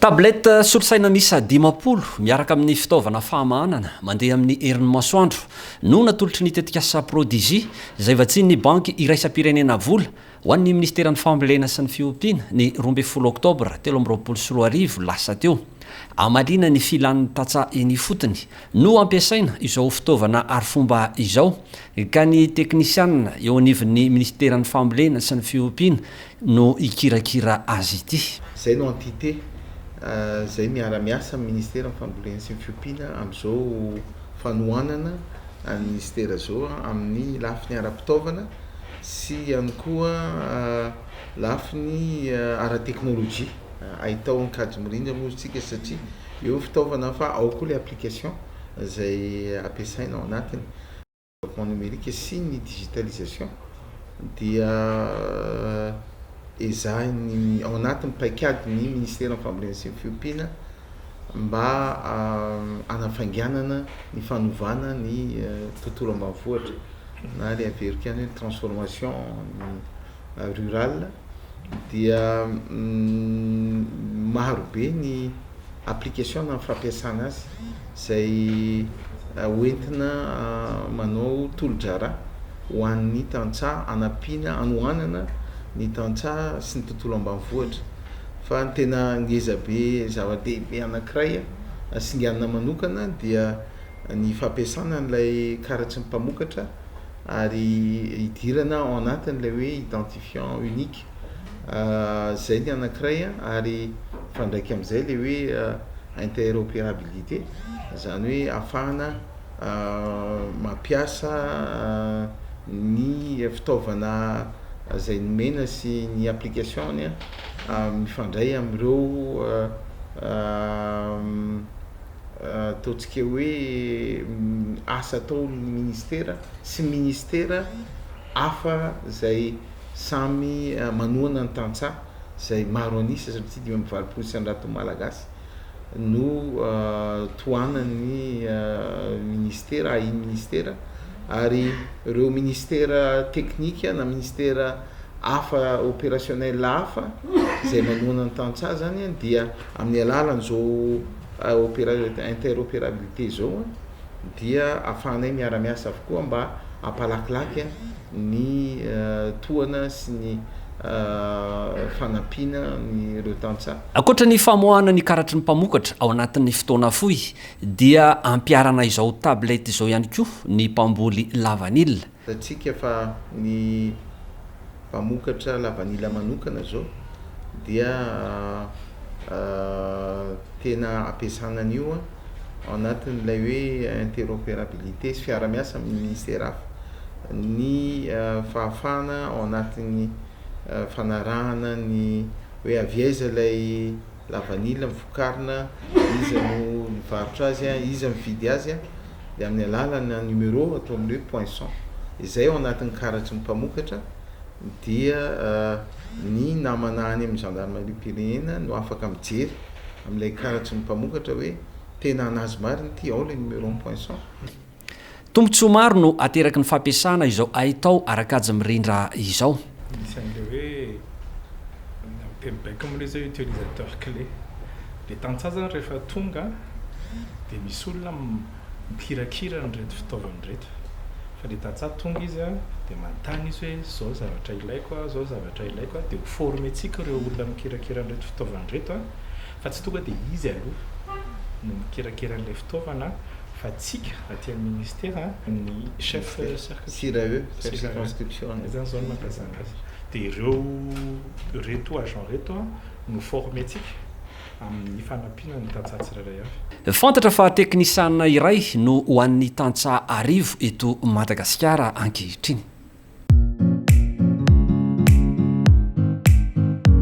Tablette solosaina misy 10 miaraka amin'ny fitaovana fahamahanana mandeha amin'ny herin'ny masoandro no natolotry ny tetikasa PRODIGY izay vatsian'ny banque iraisam-pirenena vola ho an'ny Ministère ny fambolena sy ny fiompiana ny 12 oktobra 2024 lasa teo. Amalina ny filan'ny tatsa eny fotony no ampiasaina izao fitaovana arifomba izao ka ny teknisianina eo anivon'ny Ministère ny fambolena sy ny fiompiana no ikirakira azy ity. Zay no entité zay miara-miasa amin'ny Ministère ny fambolena sy ny fiompiana amin'izao fanohanana ny ministère zao amin'ny lafiny ara-pitaovana sy ihany koa lafiny ara-teknôlôjia ahitao ny cadre mirindra moa tsika satria eo fitaovana fa ao koa le application zay ampiasaina ao anatiny développement numérique sy ny digitalisation dia ezahiny ao anatin'ny paikady ny Ministère ny fambolena sy ny fiompiana mba anafainganana ny fanovana ny tontolo ambanivohitra na le averika ny transformation rurale dia marobe ny application na fampiasana azy zay hoentina manao tolo-drara ho an'ny tantsaha anampiana anohanana ny tantsaha sy ny tontolo ambanivohitra fa ny tena ngeza be zava-dehibe anankiray singanana manokana dia ny fampiasana n'ilay karatsy ny mpamokatra ary idirana ao anatin'ilay hoe identifiant unique zay ny anankiray ary fandraiky amin'izay le hoe interopérabilité zany hoe ahafahana mampiasa ny fitaovana zay nomena sy ny application mifandray amin'ireo ataontsika hoe asa atao ny ministère sy ministère hafa zay samy manohana ny tantsaha zay maro anisa satria 520% Malagasy no tohanan'ny ministère ahiny ministère ary ireo ministère technique na ministère hafa opérationnel hafa zay manohana ny tantsaha zany dia amin'ny alalan'izao interopérabilité zao dia ahafahanay miara-miasa avokoa mba hampalakilaky ny tohana sy ny fanampiana ny ireo tantsaha. Ankoatra ny famoahana ny karatry ny mpamokatra ao anatin'ny fotoana fohy dia ampiarana izao tablette izao ihany koa ny mpamboly lavanila. Atsika fa ny mpamokatra lavanila manokana zao dia tena ampiasana an'io ao anatin'ilay hoe interopérabilité sy fiara-miasa amin'ny ministère hafa ny fahafahana ao anatin'ny fanarahana ny hoe aviaiza ilay lavanila mivokarina izy no mivarotra azy izy mividy azy dia amin'ny alalana numéro atao amin'ny hoe poinçon izay ao anatin'ny karatsy ny mpamokatra dia ny namana any amin'ny gendarmerie pirenena no afaka mijery amin'ilay karatsy ny mpamokatra hoe tena anazy mariny ty ao le numéro poinçon. Tombontsoa maro no ateraky ny fampiasana izao ahitao arakajy mirindra izao. Isan'ilay hoe mibaiko amin'ilay zao utilisateur clé le tantsaha zany rehefa tonga dia misy olona mikirakira nyreto fitaovana reto fa le tantsaha tonga izy dia manontany izy hoe zao zavatra ilaiko zao zavatra ilaiko dia formentsika ireo olona mikirakira nyreto fitaovana reto fa tsy tonga dia izy aloha no mikirakira an'ilay fitaovana fa tsika aty amin'ny ministère ny chef CIRAE circonscriptions zany zao no mampiasana azy dia ireo reto agent reto no formentsika amin'ny fanampiana ny tantsaha tsirairay avy. Fantatra fa teknisianina iray no ho an'ny tantsaha arivo eto Madagasikara ankehitriny.